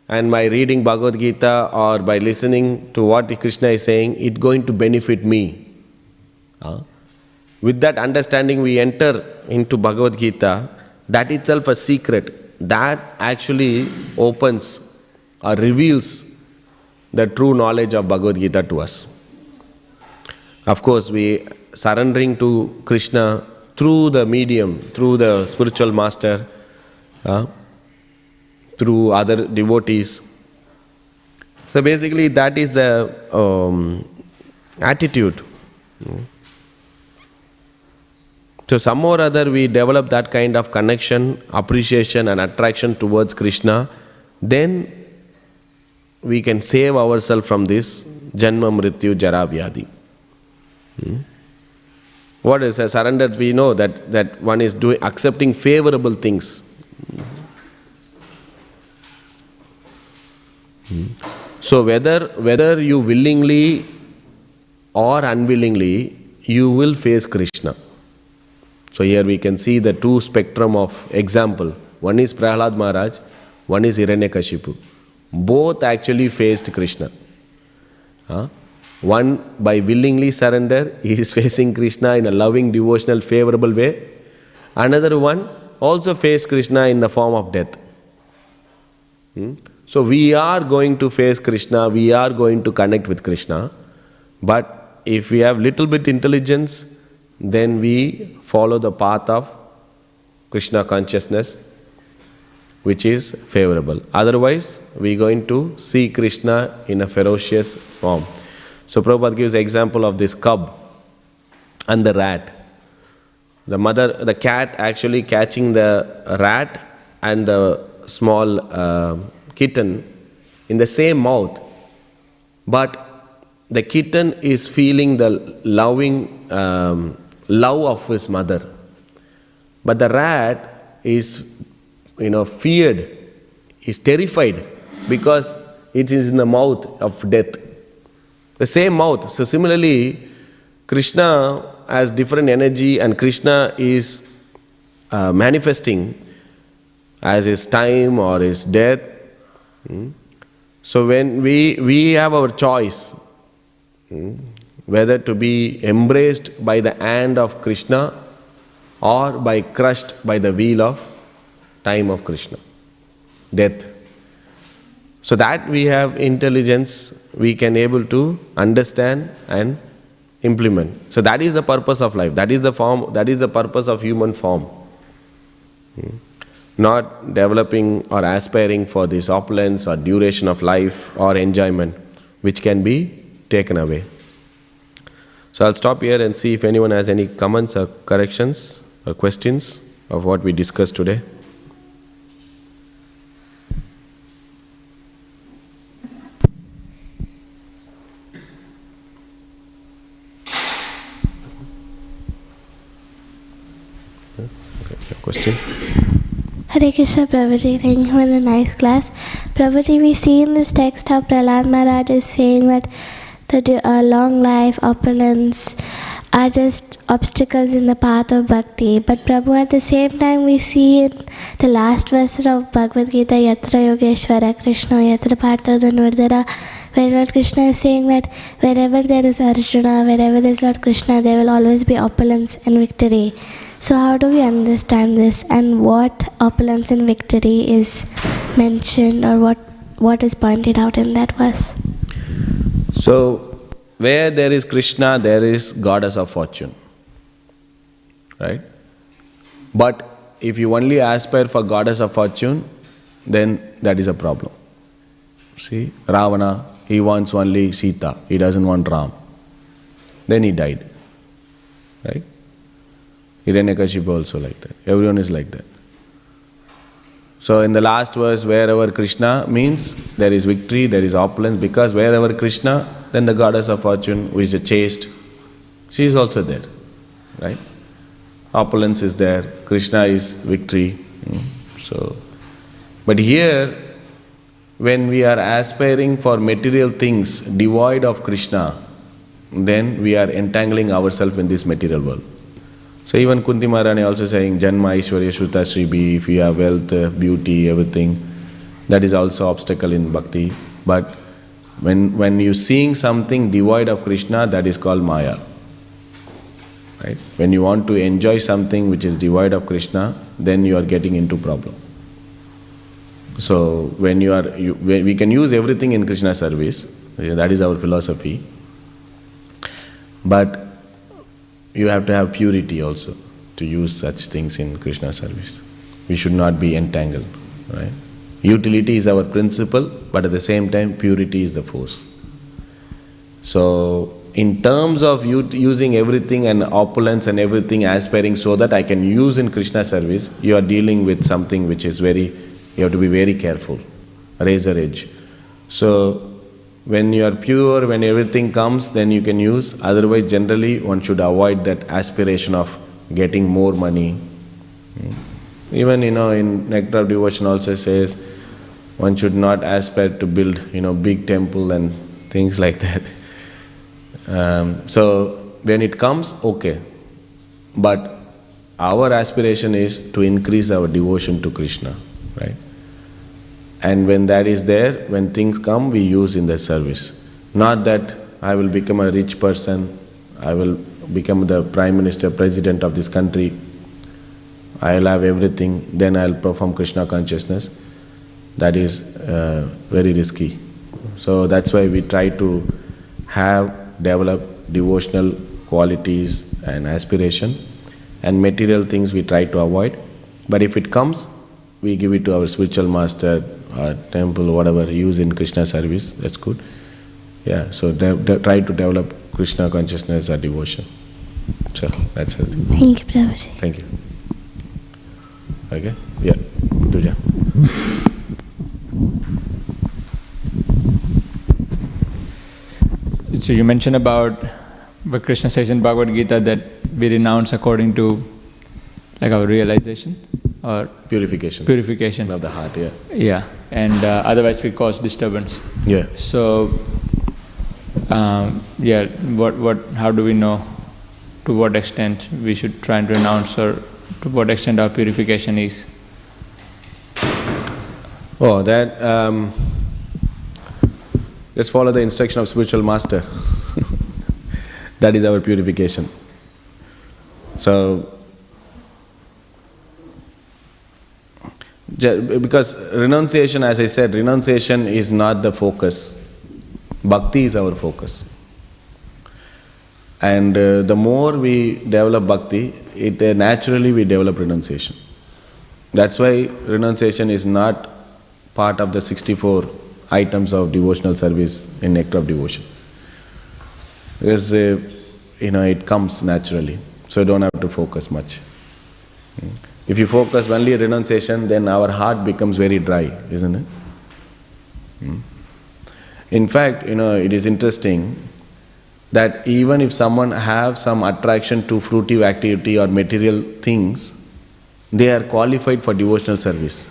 Speaker 2: and by reading Bhagavad Gita or by listening to what Krishna is saying, it's going to benefit me. With that understanding we enter into Bhagavad Gita. That itself a secret. That actually opens or reveals the true knowledge of Bhagavad Gita to us. Of course, we surrendering to Krishna through the medium, through the spiritual master, through other devotees. So basically that is the attitude. So somehow or other we develop that kind of connection, appreciation and attraction towards Krishna, then we can save ourselves from this Janma Mrityu Jara Vyadi. What is a surrender? We know that one is accepting favorable things. So whether you willingly or unwillingly, you will face Krishna. So here we can see the two spectrum of example. One is Prahlad Maharaj, one is Hiranyakashipu. Both actually faced Krishna. One by willingly surrender, he is facing Krishna in a loving, devotional, favorable way. Another one also faced Krishna in the form of death. So we are going to face Krishna, we are going to connect with Krishna. But if we have little bit intelligence, then we follow the path of Krishna consciousness, which is favorable. Otherwise, we are going to see Krishna in a ferocious form. So Prabhupada gives the example of this cub and the rat. The cat actually catching the rat and the small kitten in the same mouth. But the kitten is feeling the loving love of his mother. But the rat is feared, is terrified because it is in the mouth of death. The same mouth. So similarly, Krishna has different energy and Krishna is manifesting as his time or his death. So when we have our choice, whether to be embraced by the hand of Krishna or by crushed by the wheel of time of Krishna, death. So that we have intelligence, we can able to understand and implement. So that is the purpose of life. That is the form. That is the purpose of human form. Not developing or aspiring for this opulence or duration of life or enjoyment, which can be taken away. So I'll stop here and see if anyone has any comments or corrections or questions of what we discussed today. Question?
Speaker 3: Hare Krishna Prabhuji, thank you for the nice class. Prabhuji, we see in this text how Prahlad Maharaj is saying that the long life, opulence are just obstacles in the path of bhakti. But Prabhu, at the same time we see in the last verse of Bhagavad Gita, Yatra Yogeshwara Krishna, Yatra Partha Janvardhara, where Lord Krishna is saying that wherever there is Arjuna, wherever there is Lord Krishna, there will always be opulence and victory. So how do we understand this, and what opulence and victory is mentioned, or what is pointed out in that verse?
Speaker 2: So, where there is Krishna, there is goddess of fortune. Right? But if you only aspire for goddess of fortune, then that is a problem. See, Ravana, he wants only Sita, he doesn't want Ram. Then he died. Right? Hiranyakashipu also like that. Everyone is like that. So in the last verse, wherever Krishna means there is victory, there is opulence, because wherever Krishna, then the goddess of fortune, who is a chaste, she is also there. Right? Opulence is there, Krishna is victory. So, but here, when we are aspiring for material things devoid of Krishna, then we are entangling ourselves in this material world. So even Kunti Maharani also saying, Janma Aishwarya Shruta Shribi, if you have wealth, beauty, everything, that is also obstacle in bhakti. But when you seeing something devoid of Krishna, that is called Maya. Right? When you want to enjoy something which is devoid of Krishna, then you are getting into problem. So when we can use everything in Krishna service, that is our philosophy. But you have to have purity also to use such things in Krishna service. We should not be entangled. Right? Utility is our principle, but at the same time, purity is the force. So, in terms of using everything and opulence and everything, aspiring so that I can use in Krishna service, you are dealing with something which is you have to be very careful, razor edge. So, when you are pure, when everything comes, then you can use. Otherwise, generally, one should avoid that aspiration of getting more money. Even, in Nectar of Devotion also says, one should not aspire to build, big temple and things like that. So, when it comes, okay. But our aspiration is to increase our devotion to Krishna, right? And when that is there, when things come, we use in that service. Not that I will become a rich person, I will become the Prime Minister, President of this country, I will have everything, then I will perform Krishna consciousness. That is very risky. So that's why we try to develop devotional qualities and aspiration, and material things we try to avoid. But if it comes, we give it to our spiritual master, or temple, whatever, use in Krishna service, that's good. Yeah, so try to develop Krishna consciousness or devotion. So, that's it.
Speaker 3: Thank you, Prabhuji.
Speaker 2: Thank you. Okay? Yeah, Tuja.
Speaker 4: So you mentioned about what Krishna says in Bhagavad Gita that we renounce according to our realization or purification
Speaker 2: of the heart. Yeah.
Speaker 4: Yeah, and otherwise we cause disturbance.
Speaker 2: Yeah.
Speaker 4: So, how do we know to what extent we should try and renounce, or to what extent our purification is?
Speaker 2: Oh, that just follow the instruction of spiritual master. That is our purification. So, because renunciation, as I said, renunciation is not the focus. Bhakti is our focus. And the more we develop bhakti, naturally we develop renunciation. That's why renunciation is not part of the 64 items of devotional service in Nectar of Devotion. Because, it comes naturally. So you don't have to focus much. If you focus only renunciation, then our heart becomes very dry, isn't it? In fact, it is interesting that even if someone have some attraction to fruitive activity or material things, they are qualified for devotional service.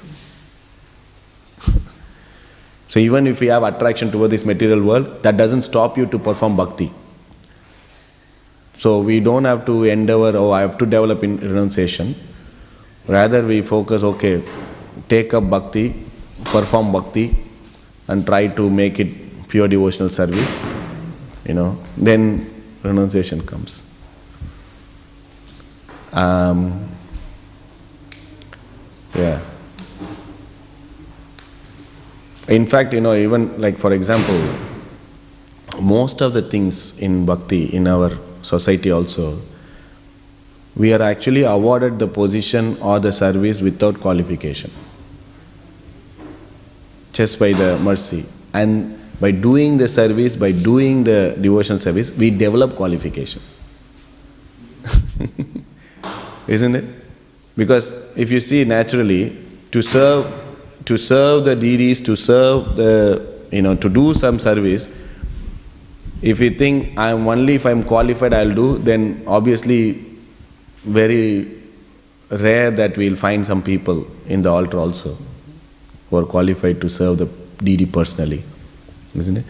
Speaker 2: So even if you have attraction toward this material world, that doesn't stop you to perform bhakti. So we don't have to endeavor, I have to develop in renunciation. Rather we focus, take up bhakti, perform bhakti, and try to make it pure devotional service. Then renunciation comes. In fact, even like for example, most of the things in bhakti in our society also, we are actually awarded the position or the service without qualification, just by the mercy. And by doing the service, by doing the devotional service, we develop qualification. Isn't it? Because if you see naturally, to serve the deities, to serve to do some service, if you think if I'm qualified I'll do, then obviously very rare that we'll find some people in the altar also who are qualified to serve the deity personally, isn't it?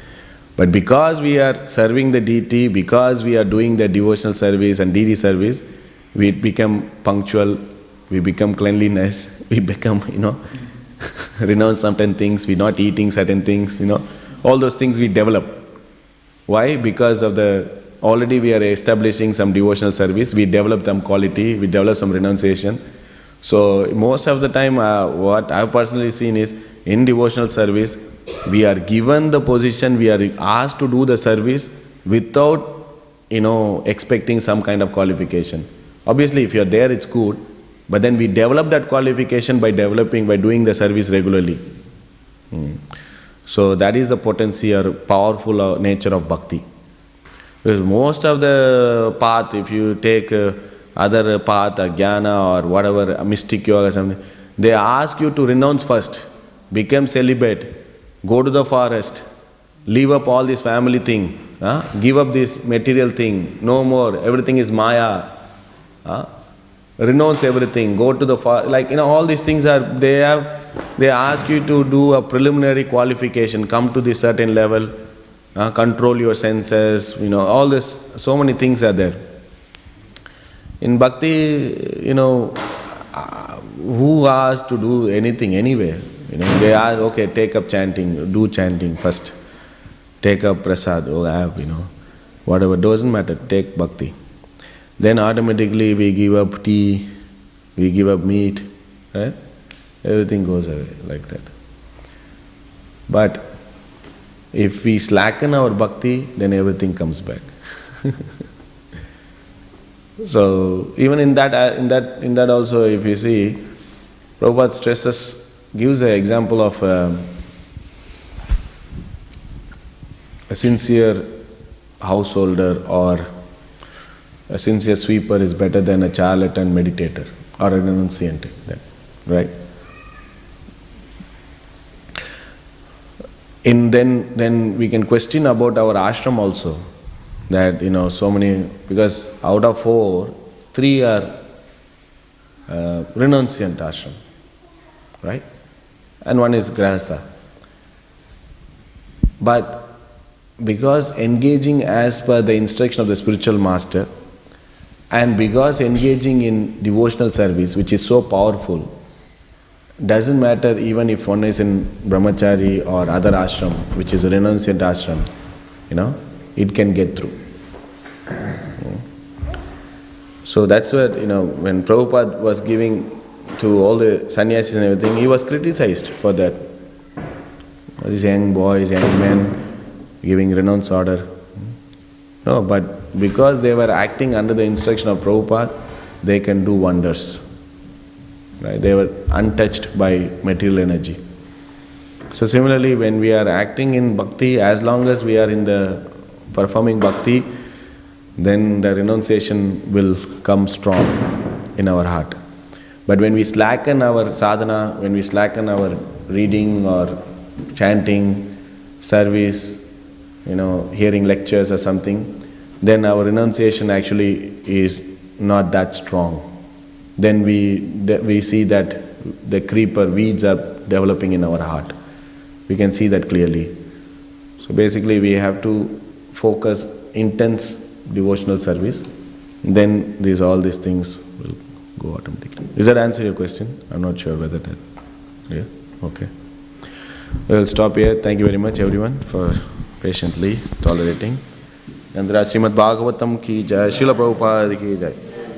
Speaker 2: But because we are serving the deity, because we are doing the devotional service and deity service, we become punctual, we become cleanliness, we become, renounce certain things, we're not eating certain things, all those things we develop. Why? Because of already we are establishing some devotional service, we develop some quality, we develop some renunciation. So most of the time, what I've personally seen is, in devotional service, we are given the position, we are asked to do the service without, expecting some kind of qualification. Obviously, if you're there, it's good, but then we develop that qualification by doing the service regularly. So that is the potency or powerful nature of bhakti. Because most of the path, if you take other path, jnana or whatever, mystic yoga or something, they ask you to renounce first, become celibate, go to the forest, leave up all this family thing, give up this material thing, no more, everything is maya, renounce everything, go to the forest, all these things they ask you to do a preliminary qualification, come to this certain level, control your senses, all this, so many things are there. In bhakti, who asks to do anything anywhere? They ask, take up chanting, do chanting first. Take up prasad, whatever, doesn't matter, take bhakti. Then automatically we give up tea, we give up meat, right? Everything goes away like that. But if we slacken our bhakti, then everything comes back. So even in that also, if you see, Prabhupada gives an example of a sincere householder or a sincere sweeper is better than a charlatan meditator or a renunciant, right? Then we can question about our ashram also, that so many, because out of 4, 3 are renunciant ashram, right? And 1 is grahastha. But because engaging as per the instruction of the spiritual master, And because engaging in devotional service, which is so powerful, doesn't matter even if one is in brahmachari or other ashram, which is a renunciant ashram, it can get through. So that's what, when Prabhupada was giving to all the sannyasis and everything, he was criticized for that. These young boys, young men giving renounce order. No, but because they were acting under the instruction of Prabhupada, they can do wonders. Right? They were untouched by material energy. So similarly, when we are acting in bhakti, as long as we are in the performing bhakti, then the renunciation will come strong in our heart. But when we slacken our sadhana, when we slacken our reading or chanting, service, hearing lectures or something, then our renunciation actually is not that strong. Then we see that the creeper weeds are developing in our heart. We can see that clearly. So basically we have to focus intense devotional service, then all these things will go automatically. Does that answer your question? I'm not sure whether that... Yeah? Okay. We'll stop here. Thank you very much everyone for patiently tolerating. And Śrīmad Bhāgavatam ki jai, Srila Prabhupada ki jai.